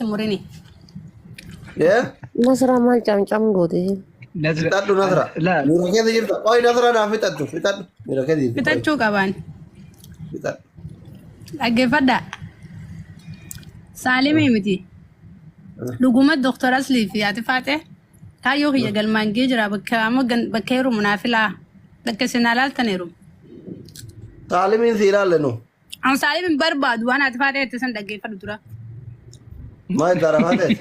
تمرني ايه نصرة مال جام قوتي نظرة فتاتو نظرة لا ميرا كده جرت اوي نظرة انا فتاتو ميرا كده جرت بتشو كمان فتاتو أجفدا سالمي متي لقوم الدكتور أصلي في أتفاته كايو هي قال ما نجيجرا بكامو بكيرو منافلا لكسنا لا تنيرو تعلمين سيرا لنو أنا سالم برباد وأنا أتفاته تسند أجفدا ترى ما يدرى هذا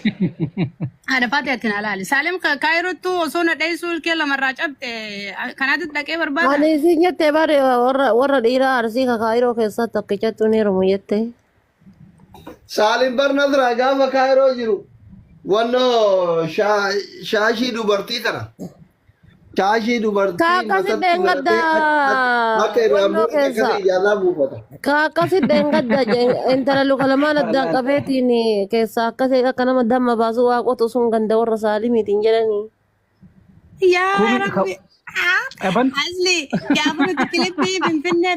هذا فاتي تنالالي سالم كايرو تو وصونا دايسول كلا مرة جبت كانت تدقي برباد أنا إذا تباري ورا الإيرا أرسيك خايرو كيسا تقيتو نيرو ميتة سالم بر نظرة قام كايرو جرو وانو شاشي دوبرتي ترى شاشي دوبرتي كاكاسي دينغدا ما كيرو ونو أمريكا كيسا كذي يلا بو فتا كاكاسي دينغدا انت لو كلمان الدان قفيتيني كيسا كاسي كنا مدام باسو واقوتو سونغان دور سالمي تنجلني يا ربي أبن أصلي جابوا تكليبي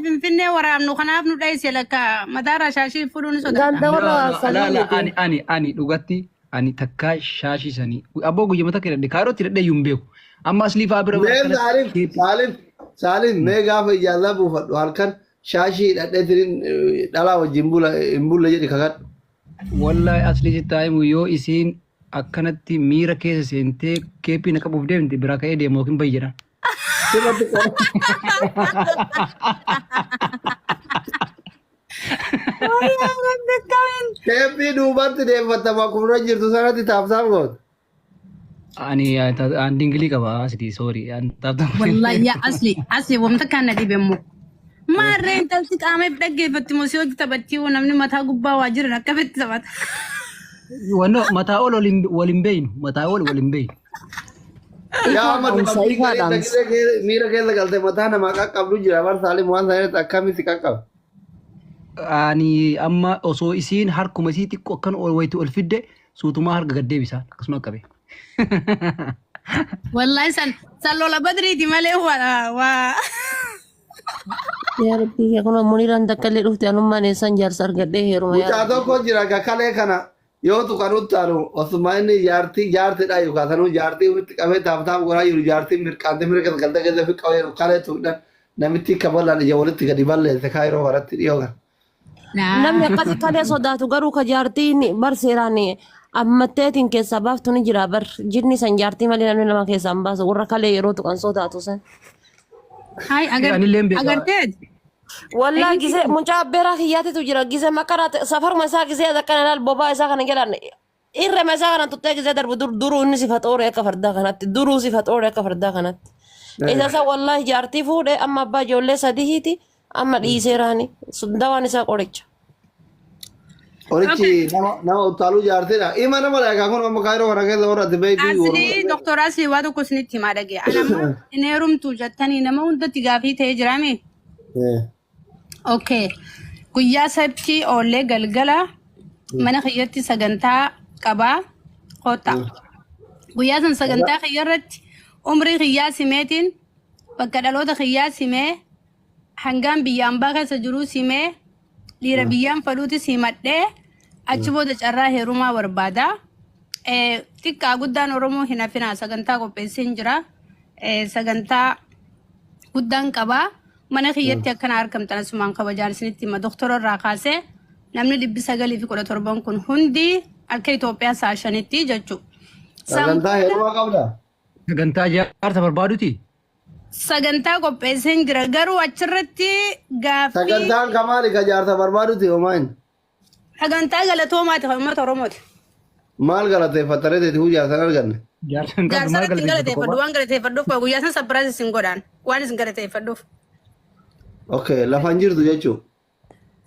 بنفنة ورا منو خنا بنو دايس لك مدار شاشي فلون غان سودا دور لا سالمي أني لغتي أني تكا شاشي سني أبو جي متى كده كارو ترى يومبيو أما أصلي فابر مين سالم مي قام يلا بو فتا هالكن شاشي دترين دلا وجيمبولا امبولا جدي كاكات والله أصلي تايم يو إسين أكنتي ميرا كيس سنتي كيبي نكابو بدين تي براكاي دي موكين بيجرا يا ربي كمان كيفي دوبرت دي فتا ما كمرا جرتو سنة دي تابسام قوت أني دينجلي كبا أصلي سوري أن تابتم والله يا أصلي ومتكان ندي بمو ما رين تلتك عامي بدقي فتموسيو تبتي ونمني متى قبا واجرنا كبت سبت وانو متى أول ولمبين متى أول ولمبين يا أحمد صحيح هذا. ميرا كده قالت متى أنا ما كابلو جرابار سالم وان سنة تكامي سكاكا ani amma osoo isiin harkuma isii xiqqoo akkan ol wayitu ol fidde suutumaa harka gaddee bisaan akkasuma qabe. والله سن لولا بدري دي مالي يا ربي يا كنا منيران دكالي روحتي أنا ما نسان جار سر قديه هيرو يا Mucaa tokko jira kakkalee kana yoo tuqanu taanu osuma inni jaartiidha yookaan sanuu jaartii ofitti qabee taaptaaf goraa jiru jaartii mirqaantee mirga galda galda fi qabee kalee tuudhaan namitti kabalaan ija walitti gadi balleesse kaayiroo baratti dhiyoo kana. namni akkasi kalee sodaatu garuu ka jaartiin bar seeraan ammatteetiin keessaa baaftu ni jira bar jirni san jaartii malee namni nama keessaa hin baasu warra kalee yeroo tuqan sodaatu san. هاي يعني اللي ينبغي. أجرتيد والله جزء منجاب برا خياتي تجرا جزء ما كانت سفر مساء جزء هذا كان البابا إذا كان جلنا إير مساء كانت تتجه جزء درب درو إني صفات أوري كفر دا كانت درو صفات أوري كفر دا كانت إذا سا والله جارتي فود أما بجولة سديهتي أما إيسيراني سندواني سا قريتش Qorichi nama utaaluu jaartiidha. Ima nama laga kun amma kaayiroo kana keessa warra ati beektu. أصلي دكتور أصلي وادو كسنتي ما دقي أنا ما نيرم توجتني نما وند تجافي تجرامي أوكي كويا سبتي أولي قلقلة من خيرتي سجنتا كبا قطع كويا سن سجنتا خيرت عمري خياسي ميتين فكدلو خياسي مي هنگام بيام باغا سجروسي مي ليرا بيام فلوتي سيمات أجبو دجارة هيروما وربادا tikka guddaan oromoo hin hafina sagantaa qopheessin jira sagantaa guddaan qaba mana kiyyatti akkana argamtan asumaan kabajaan isinitti hima doktora irraa kaasee namni 917 kun hundi akka Itoophiyaa sa'a 5tti jechu Sagantaa heerumaa qabda. Sagantaa jaarsa barbaaduti. sagantaa qopheessin jira garuu achirratti gaaffii Sagantaan kamaali ka jaarsa barbaaduti hoomaan. sagantaa galatoomaati kan uummata oromooti. Maal galateeffattaree teeti hujaa san arganne. Jaarsan kan maal Jaarsarratti galateeffadhu waan galateeffadhuuf guyyaa san sabbiraas isin godhaan waan isin galateeffadhuuf. Okay lafan jirtu jechuun.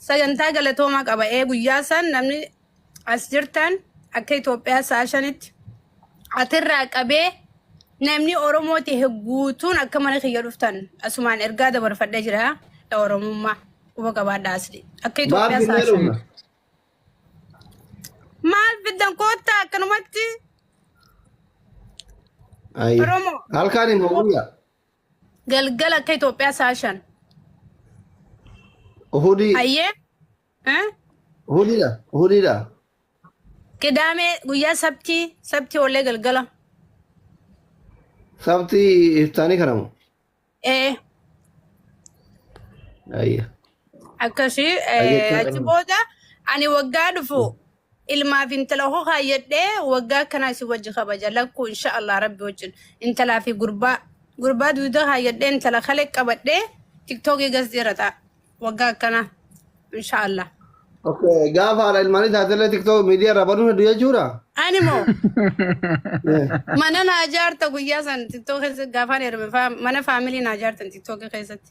Sagantaa galatoomaa qaba guyyaa san namni as jirtan akka Itoophiyaa sa'a 5tti atirraa qabee namni Oromooti guutuun akka mana kiyya dhuftan asumaan ergaa dabarfadhee jira dha Oromummaa quba qabaadhaa asli akka Maal Itoophiyaa sa'a finnee 5. dhumna? Maal fiddan koottaa akkanumatti Ayyi. Oromoo. Halkaan immoo guyyaa. galgala akka Itoophiyaa sa'a 5. Uhudii. Hayyee? Uhudiidha. Uhudiidha. Kidaame guyyaa sabtii ollee galgala. Sabti iftaanii kanamu. Ayya. Akkasii achi booda ani waggaa dhufu ilmaaf intala hoo kaayyadhee waggaa akkanaa si wajji kabaja lakkuu insha Allah rabbi wajjin intalaa fi gurbaa duudaa kaayyadhee intala kalee qabadhee tiktookii gas jirata waggaa akkanaa insha Allah. Okay, gaafa haadha ilmaanii taatelee tiktook miidiyaa irraa banuun hedduu jechuudha. Ani moo mana naa ijaarta guyyaa san tiktook keessatti gaafaan heerume mana faamilii naa ijaartan tiktookii keessatti.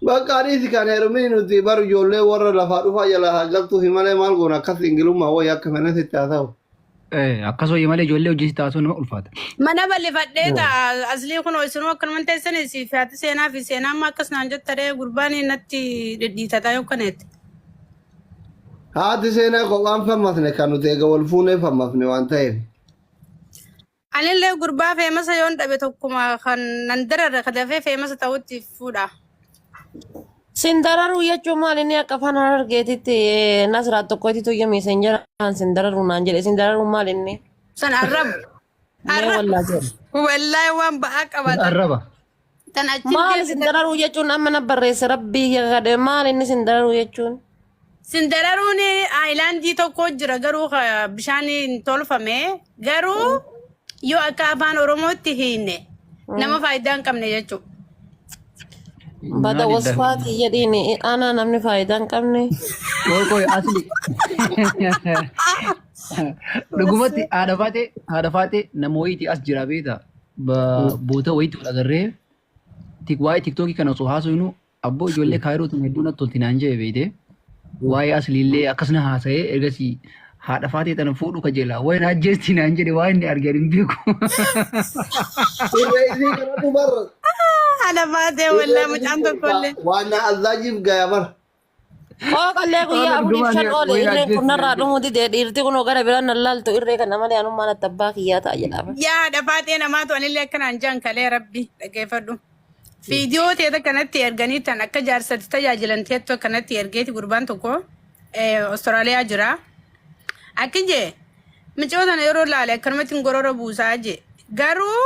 Bakka adiisi kan heerumni nuti baru ijoollee warra lafaa dhufaa jala galtuu fi malee maal goona akkas ingilummaa wayii akka fedhan sitti haa ta'u. Akkasuma malee ijoollee hojii taasisuu nama ulfaata. Mana bal'ifadhee ta'a asli kun isinuu akkanuma teessanii si fi seenaa fi seenaa amma akkas naan jettadhee gurbaan natti dhidhiitataa yookaneetti. Haati seenaa kophaan fammasne kan nuti egaa wal fuunee fammasne waan ta'eef. Anillee gurbaa feemasa yoon dhabe tokkuma kan nan dararra kadafee feemasa ta'utti fuudha. Sindararu jechuun maal inni akka afaan Harargeetitti Nasraa tokkotti tuyya meseenjaraan sindararu naan jedhe sindararu maal inni? San arraba. Wallaahi waan ba'aa qabata. Arraba. Tan achi Maal sindararu jechuun amma na barreesse rabbii gadhe maal inni sindararu jechuun? Sindararuun aayilaandii tokko jira garuu bishaan hin tolfame garuu yoo akka afaan Oromootti hiinne nama faayidaa hin qabne jechuudha. Bada wasfaati jedhiin ana namni faayidaa hin qabne. Koy asli. Dhugumatti haadha faate nama wayiiti as jira beeta. Boota wayiiti wal agarree waa'ee tiktookii kana osoo haasofnu abboo ijoollee kaayirootu hedduu natti tolti naan jee beete. Waa'ee asliillee akkasuma haasa'ee ergasii haadha faatee tana fuudhu kajeela. Waa'ee ajjeestii naan jedhe waa inni argee hin beeku. Haadha faatee wallaahi mucaan tokkollee. Waan azaajiif gaya bara. Qallee guyyaa abdiif shan oole irreen kun narraa dhumuuti dhiirti kun gara biraan nallaaltu irree kana malee anummaan atta abbaa kiyyaa ta'a jedhama. Yaa haadha faatee namaatu anillee akkanaan jaan kalee rabbi dhageeffadhu. Viidiyoo teeta kanatti erganii tan akka jaarsatti tajaajilan teettu kanatti ergeeti gurbaan tokko Austraaliyaa jira. Akki jee micoota yeroo laale akkanumatti gorora buusaa jee garuu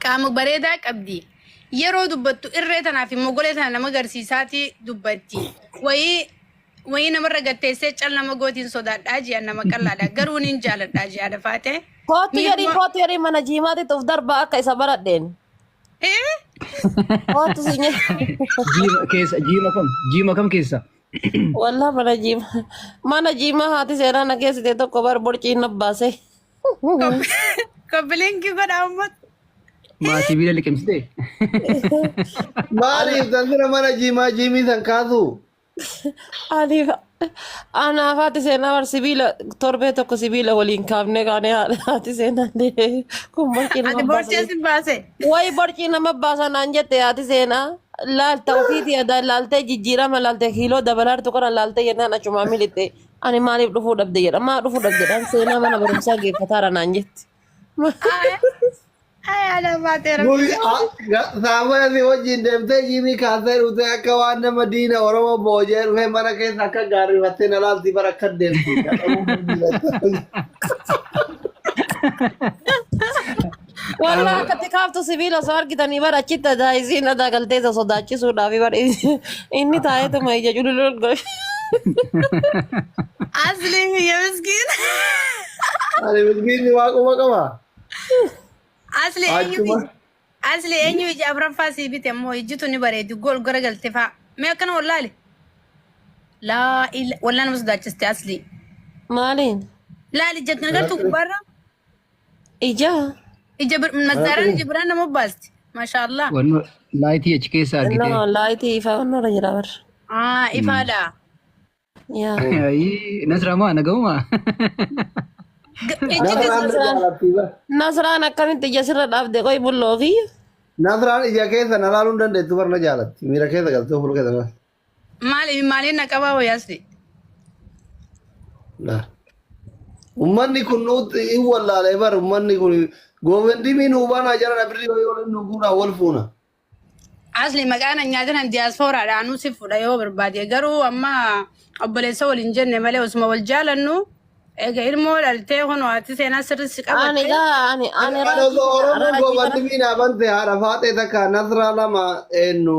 qaama bareedaa qabdi. Yeroo dubbattu irree tanaaf immoo golee tana nama agarsiisaati dubbatti. Wayii namarra gatteessee cal nama gootiin sodaadhaa ji'a nama qallaadha garuu niin jaaladhaa ji'a haadha faatee. Kootu jedhii mana jiimaatitti of darbaa akka isa baradheen. Kootu si Jiima kam keessa? Wallah mana jiimaa haati seenaa na keessite tokko bar borciin nabbaase. Koppilinki godha ummata. Maatii bira liqimsite. Maaliif tansira mana jiimii san kaasu? Anaaf haati seenaa bar sibiila torbee tokko sibiila waliin kaafne kaane haati seenaa kun borcii nama Borcee si baase. Wayi borcii nama baasa naan jette haati seenaa laalta ofiiti laaltee jijjiirama laaltee kiiloo dabalaartu kana laaltee jennaan achumaa militte ani maaliif dhufuu dhabde jedha maa dhufuu dhabde dhaan seenaa mana barumsaa geeffataara naan jetti. Haadha faatee rabbi. Saamuyasi wajjin deemtee jiimii kaasee dhufte akka waan nama diina Oromoo boojee dhufee mana keessa akka gaarrifattee na laaltii bara akka deemti. Wallah akkatti kaaftu sibiila osoo argitanii bara achitti daa'isiin galtee isa sodaachisuudhaaf bara inni taa'eetuma ija cululul Asli biyya miskiin. Ani miskiinni waaquma qaba. Asli eenyu ija afuraffaa sii bite immoo ijjitu ni bareedi gol gara galte faa. Mee akkana wallaale? Wallaan nama sodaachiste asli. Maaliin? Laali ija kana galtu gubbaarra. Ija? Ija masaaraan ija biraan nama baasti. Maashaallah. Wanno laayitii achi keessa argite. No, laayitii ifaa wannoora jira bar. Ifaadha. Yaa. Nasraa maa nagahuma? Nasraan akkamitti ija sirra dhaabde qoy bulloo kiyya? Nasraan ija keessa na laaluu hin dandeettu bara na jaalatti. Miira keessa galtee fuula keessa galte. Maaliin na qabaa wayaasni? Ummanni kun nuti hin wallaalee bara ummanni kun goowwendimii nu baanaa jara na birrii yoo nu guuraa wal fuuna. Asli maqaan nyaatan diyaasfooraadha nuti fuudha yoo barbaade garuu amma obboleessa waliin jenne malee osuma wal jaalannu Ega ilmoo dhaltee kun waati seenaa sirriitti qabatte. Ani gaa ani Ano Oromoo gobanni mina bante haadha faatee takka Nasraa lama eenyu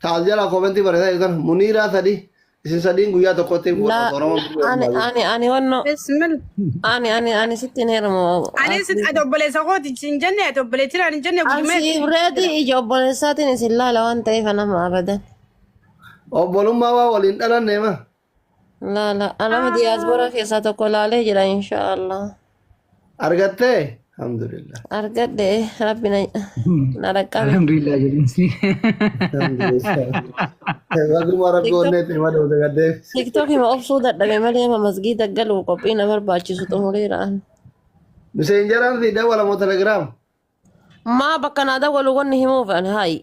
taal jala koomenti bareedaa jirtan Muniiraa sadii isin sadiin guyyaa tokkotti la Oromoo. ani wanno Bismil. ani sittin heerumo. Ani sin adobboleessa kooti hin jenne adobboleettiin hin jenne Ani siibreeti ija obboleessaatiin isin laala waan ta'eef nama abadan. Obbolummaa waa waliin dhalanne ma. La anama diyaasboora keessaa tokko laalee jira inshaallah. Argattee? Alhamdulillah. Argadhe rabbi na dhaqqabe. Alhamdulillah jedhinsi. Waguma rabbi onneetti hima dhuute gaddee. TikTokii ma obsuu dadhabe malee ma masgiida galuu qophii na barbaachisu xumureeraan. Miseenjaraan fi dawwala moo telegiraam? Maa bakka naa dawwalu wanni himuuf ani haayi.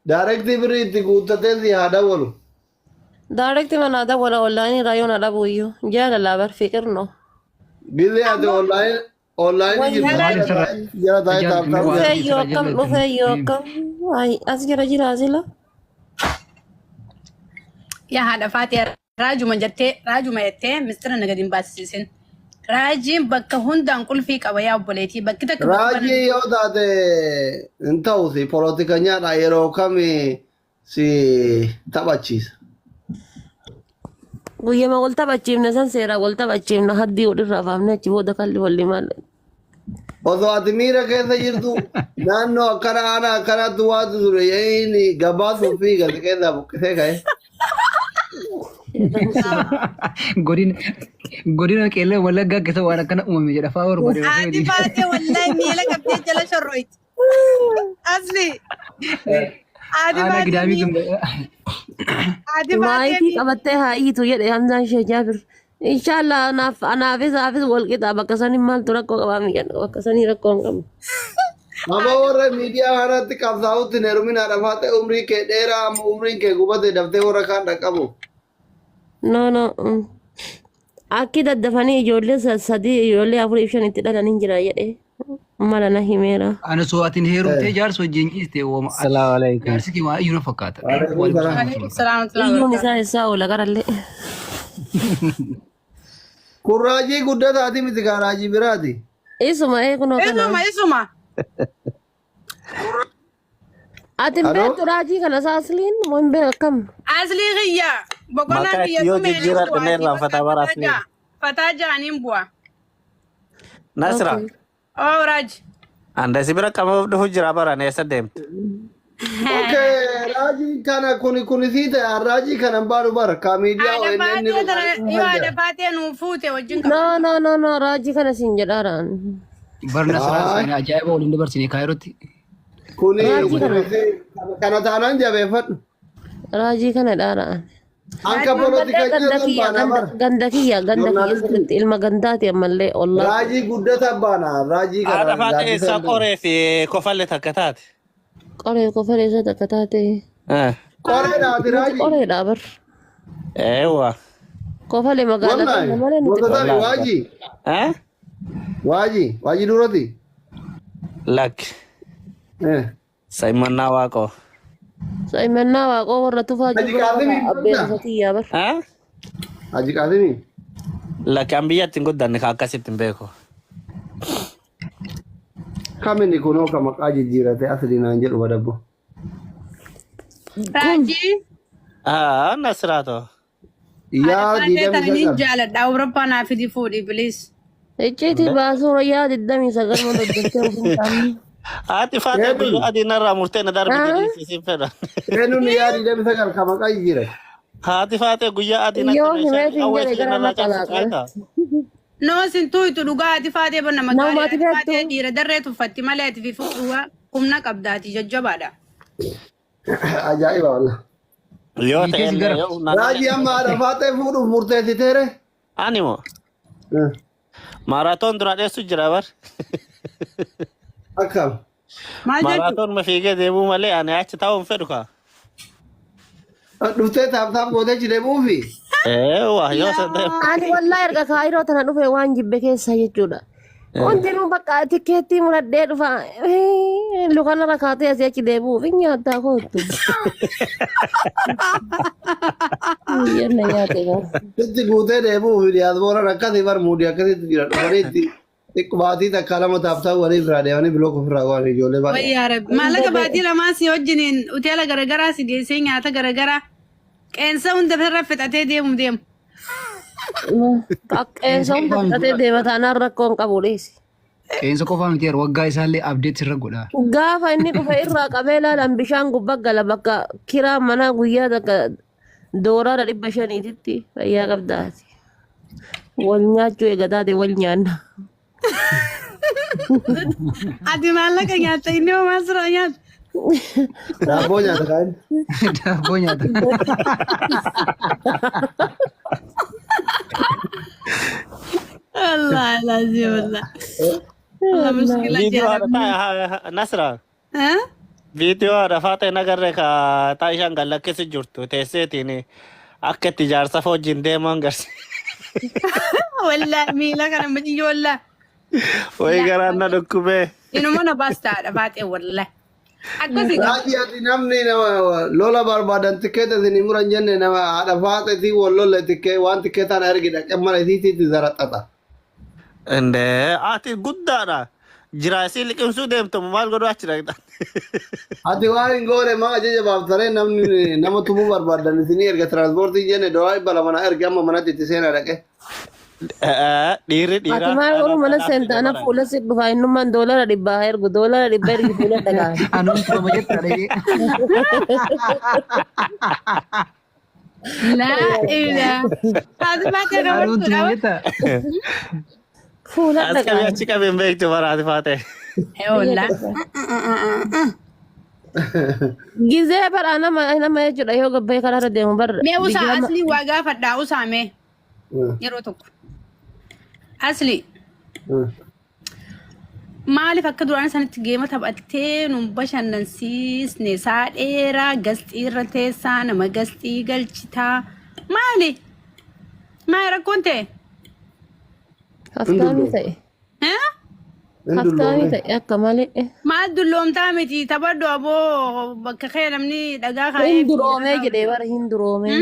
Daarektii birii itti guuttatee si haa dawwalu. Daarekti mana dawwala online raayyoon adhabu iyyuu jaalalaa bar fiqirno. Gizee ati online jirtu jala taa'ee taa'u. Dhufee yoo akkam as jira asila. yaa haadha faatee raajuma jettee mistira nagadi hin baasisiisin. Raajiin bakka hundaan qulfii qaba yaa obboleetii bakki takka. Raajii yoo taate hin ta'u si poolitikanyaadha yeroo kami si taphachiisa. Guyyama wal taphachiifne san seeraa wal taphachiifne haddii walirraa faafne achi booda kalli walli malle. Osoo ati miira keessa jirtu naannoo akkana ana akkanatti waatu ture yaa'ini gabaasuu fi gadi keessaa buqqisee ka'e. Godina qeellee wallaggaa keessa waan akkana uumame jedha fa'aa barbaade. Haati faatee wallahi miila qabdee jala shorroyti. Asli. Ana gidaamii sun Maayitii qabattee haa'iitu jedhe Hamzaan ishee Jaabir. Inshaallah anaafis wal qixa bakka sanii maaltu rakkoo qabaa miidhan bakka sanii rakkoo hin qabu. Amma warra miidiyaa kanatti qabsaa'utti hin heeruminaadha faate umrii kee dheeraa amma umriin kee gubate daftee warra kaan dhaqqabu. No. Akki daddafanii ijoollee sadii ijoollee 4 fi 5 itti dhalan hin jira jedhe. Mala na himeera. ana soo atin heerumtee jaarsa wajjin ciiste wooma. Assalamu alaikum. Jaarsi kee waa iyyuu na fakkaata. Iyyuun isaa oola garallee. Kun raajii guddataati miti kaa raajii biraati. Isuma kunoo kana. Isuma. Ati beektu raajii kana saasliin moo hin beekam? Asli kiyya. Boqonnaa Maka kiyya yoo jijjiirraa dhumee irraan fataa bara asli. Fataa jaaniin bu'a. Nasra. Oh Raaj. Anda si bira kama dhufu jira bara ne sadeemtu. Okay, raajii kana kuni siite raajii kana baadhu bara kaa miidiyaa ONN Haadha faatee nuu fuute wajjin qaba. No raajii kana siin jedhaaraan. Barna saraan ajaa'iba waliin dabarsine kaayirootti. kuni kana taanaan jabeeffadhu. Raajii kana dhaaraan. Anka poolitikanyaa baana bara. Ganda kiyya sirriitti ilma gandaati ammallee ollaa. Raajii guddata baana raajii kana. Haadha faate isa qoree fi kofalle takka taate. Qoree kofalee isa takka taate. Qoreedhaati raajii. Qoreedhaa bar. Eewa. Kofalee magaalaa kana malee nuti. Gootota waajii duratti. Lak. Saimannaa waaqoo. Saimannaa waaqoo warra tufaa jiru abbeessa tiyyaa bar. Haji Qaasimi. Lak an biyyatti hin guddanne ka akkasitti hin beeku. Kamini kunoo ka maqaa jijjiirate asli naan jedhu badabbo. Raajii. Nasraato. Yaa Faatee jaaladha. Awurooppaa naaf idi fuudhi bilis. Icciitii baasuu yaa 29 doggottee ofiin taa'anii. Haati faate guyyaa adii narraa murtee na darbe jedhisiisin fedha. Eenyuun yaa 29 ka maqaa jijjiirate. Haati faate guyyaa adii narraa Noosin tuytu dhugaati faatee banna magaalaa faatee dhiira darree tuffatti malee ati fi fuudhuwa humna qabdaati jajjabaadha. Ajaa'iba walla. Yoo ta'e Raajii amma haadha faatee fuudhuuf murteessiteere. Ani moo maaraatoon dura dheessu jira bar. Akkam. Maaraatoon ma fiigee deemuu malee ani achi taa'uun fedhu kaa. Dhuftee taaptaap gootee ci deemuufi. Waa yoo saddeem. Ani wallaa erga kaayiroo tana dhufe waan jibbe keessa jechuudha. Wanti nu bakka tikeettii muradhee dhufa lukan rakate asya ci debu finya ta ko tu iya na ya te ga Sitti guutee deemuu fi diyaaspoora akkasii bar muudii akkasitti jira dhufanii xiqqoo baatii takka lama taaptaa walii biraa deemanii bilooka ofirraa waan ijoollee baay'ee. Wayyaa rabbi maallaqa baatii lamaa si wajjiniin hoteela garagaraa si geessee nyaata garagaraa qeensa hunda irra fixatee deemu. qeensa hunda fixatee deema taanaan rakkoon qabu dheesi. Qeensa qofaa miti waggaa isaallee abdeet sirra godha. Gaafa inni dhufe irraa qabee ilaalan bishaan gubbaa gala bakka kiraa manaa guyyaa takka dooraadha 500tti fayyaa qabdaati. Wal nyaachuu eegataate wal nyaanna. Ati maallaqa nyaatta inni homaa sira nyaata. Daabboo nyaata kan. Daabboo nyaata. Allah lazim Allah. Allah muskila Video jara. ada Nasra. Hah? Video ada Fateh nagarre ka Taishan galakkisi jirtu teesseetiin akka itti jaarsa wajjin deeman garsi. Wallahi miila kana mati yolla. Way garaan na dhukkubee. Inuma na bastaadha Fateh wallahi. Akkasii Raajii ati namni nama lola barbaadan tikkeeta isin himuran jenne nama haadha faaxetii wal lolle tikkee waan tikkeetaan argina qammana isiitiitti zaraxxata. Indee ati guddaadha. Jiraasii liqimsuu deemtu maal godhu achi dhaqxa. Ati waan hin goone maa ajaja baaftaree namni nama tumuu barbaadan isinii erga tiraanspoortii jenne doolaa 200 mana erga amma manatti itti seenaa dhaqe. Dhiirri Ati dhiiraa. maal godhu mana seentaana fuula si dhufa innummaan $100 ergu $100 ergi fuula dhagaa. Anuun turama jetta dhagee. la ilaha. Ati bakka Anuun turama qabattu. jetta. Fuula As qabee dhagaa. achi qabee hin beektu baraati Fateh. Wallahi. Gizee bara nama jechuudha yoo gabbee karaarra deemu bara. Mee usaa asli waa gaafadhaa usaamee yeroo tokko. Asli maaliif akka duraan sanitti geema taphattee nu bashannansiisne saa dheeraa gasxii irra teessaa nama gasxii galchitaa maali? Maali rakkoon ta'e? Haftaamii ta'e. Eh? Haftaamii ta'e akka malee. Maal dulloomtaa miti taphadhu aboo bakka kee namni dhagaa kaa'ee. Hinduroomee jedhee bara hinduroomee.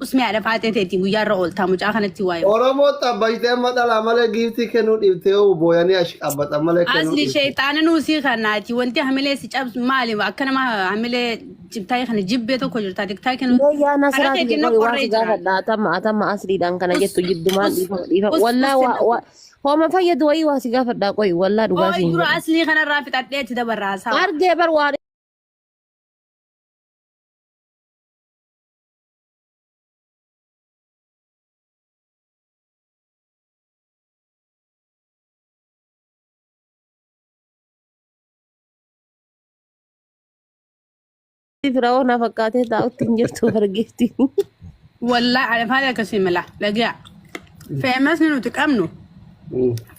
Usmee haadha Faatee ta'eetiin guyyaarra ooltaa mucaa kanatti waa'ee. Oromoo xabbaashitee amma dhalaa malee giiftii kennuu dhiiftee booyanii ashi dhaabbatan malee kennuu Asli sheexaana nuusii kanaati wanti hamilee si cabsu maali akka nama hamilee jibtaayee kana jibbee tokko jirtaa tiktaayee kennu. Yaa Nasraa fi Qorii waan si gaafadha atama asliidhaan kana jettu jiddumaan dhiifa. Wallaa hooma fayyadu wayii waa si gaafadha qoyi wallaa dhugaa Oo siin dura aslii kanarraa fixadhee itti dabarraasaa. argee bar waa Firaa'oo na fakkaatee taa'utti hin jirtu argeetti. Wallaa haadha Faatee akkasii mala dhagaa. Feemasni nuti qabnu.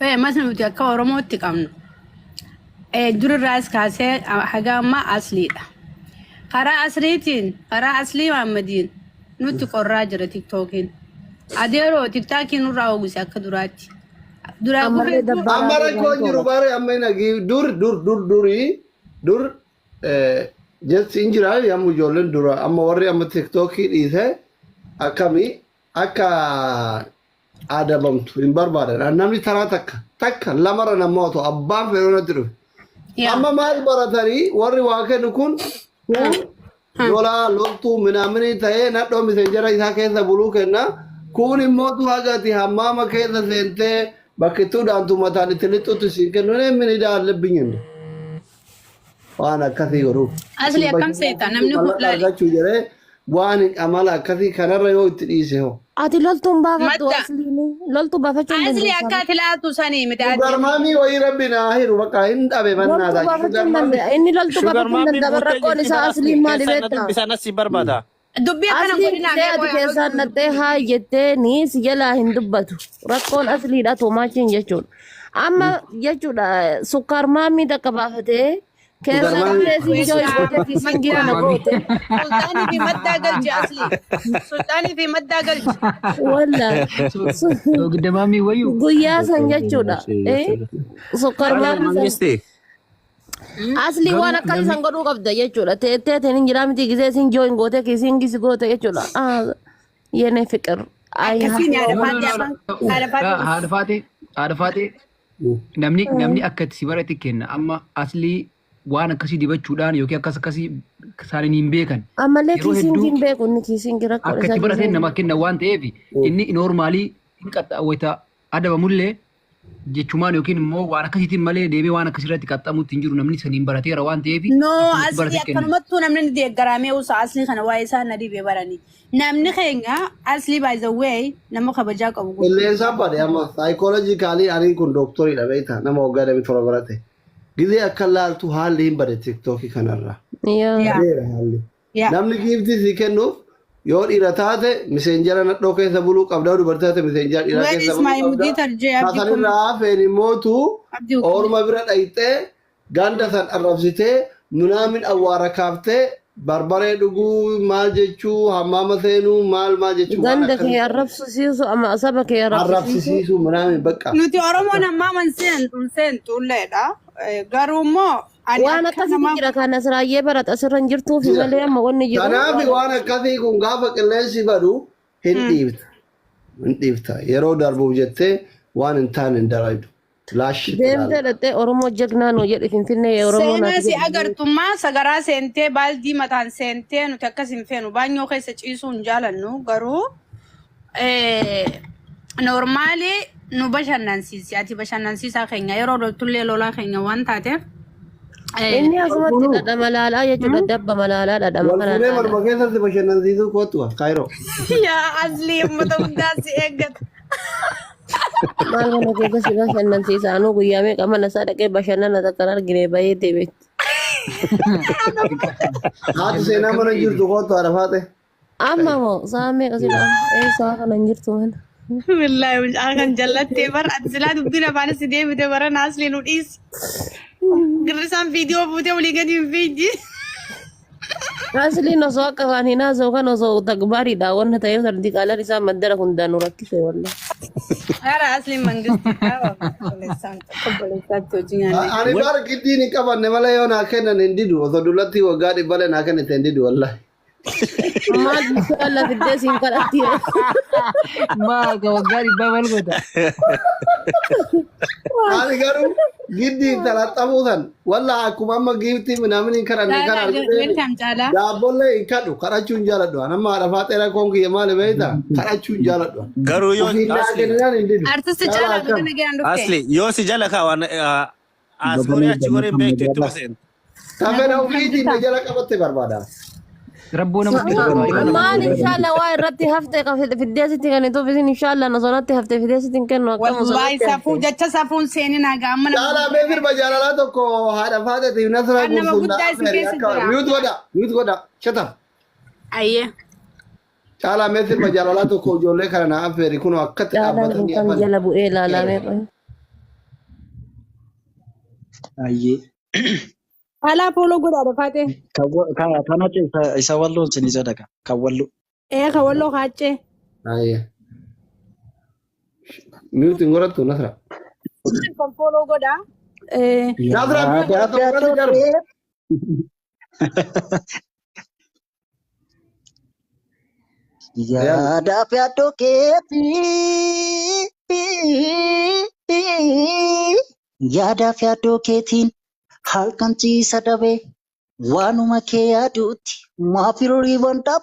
Feemasni nuti akka Oromootti qabnu. Durirraas kaasee haga ammaa asliidha. Karaa asliitiin karaa aslii Muhammadiin nuti qorraa jira tiktookiin. Adeeroo tiktaakiin nurraa ooguse akka duraatti. Duraa Ammallee gufee dabba- amma rakkoon jiru bare amma hin hagi dur jechi hin jira yammu ijoolleen dura amma warri amma tiktookii dhiise akkamii akka adabamtu hin barbaadan namni taraa takka lamarra namoota abbaan feeroonatti dhufe amma maal baratanii warri waa kennu kun lolaa loltuu minaaminii ta'ee nadhoo misenjera isaa keessa buluu kenna kun immoo tu hagati hammaama keessa seentee bakkittuudhaan tumataan itti lixxutti siin kennu mini daallabbiin waan akkasii godhu. Asli akkam seeta namni kun laali. Argachuu jedhee waan amala akkasii kanarra yoo itti dhiise hoo. Ati loltuun baafatu Madda. asliin loltuu baafachuu hin Asli dandeessu. akka ati laatu sanii miti. Garmaamii wayii rabbi naa hiru bakka hin dhabe Loltuu mannaa baafachuu hin danda'a. Inni loltuu baafachuu hin danda'a. Rakkoon isaa asliin maali beektaa? Dubbisan asii barbaada. Dubbii akkana Asliin godhinaa gisee ati keessaan dhattee haa jettee ni si jalaa hin dubbatu. Rakkoon asliidha tuumaachiin jechuudha. Amma jechuudha sukkaar maammii takka baafatee keessaa dhattee si ijoo iskootee fi singii kana goote. Sultaanii fi maddaa galchi asli. Sultaanii fi maddaa galchi. Wallaahi. Gidamaamii wayyuu. Guyyaa san jechuudha. Sukkaar maammii san. Asli waan akkasii san godhuu qabda jechuudha. Teettee hin jira miti gisee sin join goote kisiin gisi goote jechuudha. Yene fiqir. Akkasiin haadha faatee namni akka itti si barate kenna amma aslii waan akkasii dibachuudhaan yookiin akkasii isaaniin hin beekan. Ammallee kisiin hin beeku inni kisiin gira qola. Akka itti barateen nama kenna waan ta'eef inni noormaalii hin qaxxaawwata adabamullee jechumaan yookiin immoo waan akkasiitiin malee deebee waan akkasirratti qaxxaamutti hin jiru namni saniin barateera waan ta'eef. No asli akkanumattuu namni deeggaramee usa asli kana waa'ee isaa na dhibee baranii. Namni keenya asli by the way nama kabajaa qabu. Qilleensa bade amma saayikoolojikaalii aniin kun dooktoriidha beektaa nama waggaa damee tola barate. Gizee akka laaltu haalli hin bade tiktookii kanarra. Namni giiftii si kennuuf yoo dhiira taate miseenjara nadhoo keessa buluu qabdaa dubartii taate miseenjara dhiiraa keessa buluu qabdaa. Kasanirraa hafeen immootu oolma bira dhayxee ganda san arrabsitee munaamin awwaara kaaftee barbaree dhuguu maal jechuu hammaama seenuu maal jechuu. Ganda kee arrabsisiisu amma saba kee arrabsisiisu munaamin bakka. Nuti Oromoon hammaaman seentulleedha. Garuu immoo waan akkasii jira kan asirraayyee barata asirra hin jirtuufi malee amma wanni jiru. Kanaaf waan akkasii kun gaafa qilleensi badu hin dhiibta. Hin dhiibta. Yeroo darbuuf jettee waan hin taane hin daraydu. Deemtee dhattee Oromoo jagnaa nuu jedhe Finfinnee Oromoo naati. Seenaa si agartummaa sagaraa seentee baaldii mataan seentee nuti akkas hin feenu baanyoo keessa ciisuu hin jaalannu garuu noormaalii nu bashannansiisi ati bashannansiisaa keenya yeroo loltullee lolaa keenya waan taateef. Inni asumatti dhadha malaalaa jechuudha dabba malaalaa dhadha malaalaa. Walfuudhee marma keessatti bashannansiisuu kootu Kaayiroo. Yaa asli ummata hundaa si eeggata. Maal kana keessa si bashannansiisa anuu guyyaa meeqa mana isaa dhaqee bashannana takkan argine baay'ee deebiitti. Haati seenaa mana jirtu kootu haadha faate. Amma moo saa meeqa si dhaam saa kana hin jirtu mana. Wallahi akan jallattee bar ati silaa dubbina baana si deebite bara naasli nu dhiisi. Girrisaan viidiyoo fuutee walii gadi hin fiiji. Asli nosoo akka waan hin haasa'u kan osoo takbaariidha wanna ta'ee sardi qaalaan isaa maddara hundaan nu rakkise wallahi. Gara asli mangisti Ani bara giddiin hin qabanne malee yoo naa kennan hin didu osoo dullatti waggaa dhibbalee naa kennite hin didu wallahi. Maal bishaan fiddee siin kadhatti. Maa ka waggaa dhibbaa maal godha? Ani garuu giddiin talaxxamuusan walla akkuma amma giiftii minaamin hin kadhanne kan argite daabbollee hin kadhu kadhachuu hin jaaladhu. Anamma haadha faaxeera koon kiyya maali beektaa kadhachuu hin jaaladhu. Garuu yoo artisti caalaa godina gaan dhufe. Asli yoo si jala kaawwan asgorii achi goree beektu itti baseen. Kafeena ofiitiin na jala qabatte barbaada. Rabboo nama maal inshallah waa irratti haftee fiddee sitti kan itoo fisin inshallah nosonatti haftee fiddee sitti hin kennu akka wallahi safuu jecha safuun seenina gaamma nama caalaa beekir bajaalalaa tokko haadha faateetiif nasra guutuun miyut godha shatam ayye caalaa beekir bajaalalaa tokko ijoollee kana na affeeri kun akkatti dhaabbatanii kan jala bu'ee ilaalamee ayye Ala polo goda da fate. Kana ce isa wallon sun isa daga kan wallo. Ka wallo hace. Ayye. Mute ngoratu nasra. Kan polo goda. Nasra Ya da piato keti. Ya da piato ketin. Halkan ciisa dhabe waanuma kee yaaduutti maafirorii wanta